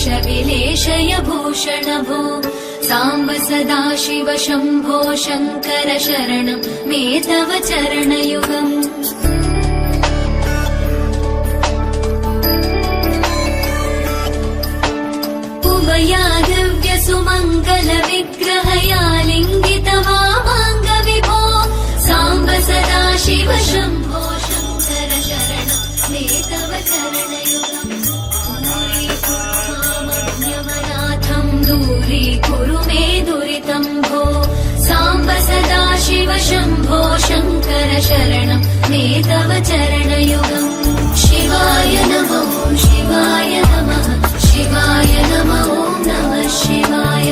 विलेशय भूषण भो साम्ब सदाशिव शम्भो शङ्कर शरणं मे तव चरणयुगम् उमया दिव्य सुमङ्गल विग्रहया लिङ्गित वामाङ्ग विभो साम्ब सदाशिव शम्भो शङ्कर शरणं मे तव चरणयुगम् दूरीकुरु मे दुरितं भो साम्ब सदाशिव शम्भो शङ्कर शरणं मे तव चरणयुगम् शिवाय नमः शिवाय नमः शिवाय नमः ॐ नमः शिवाय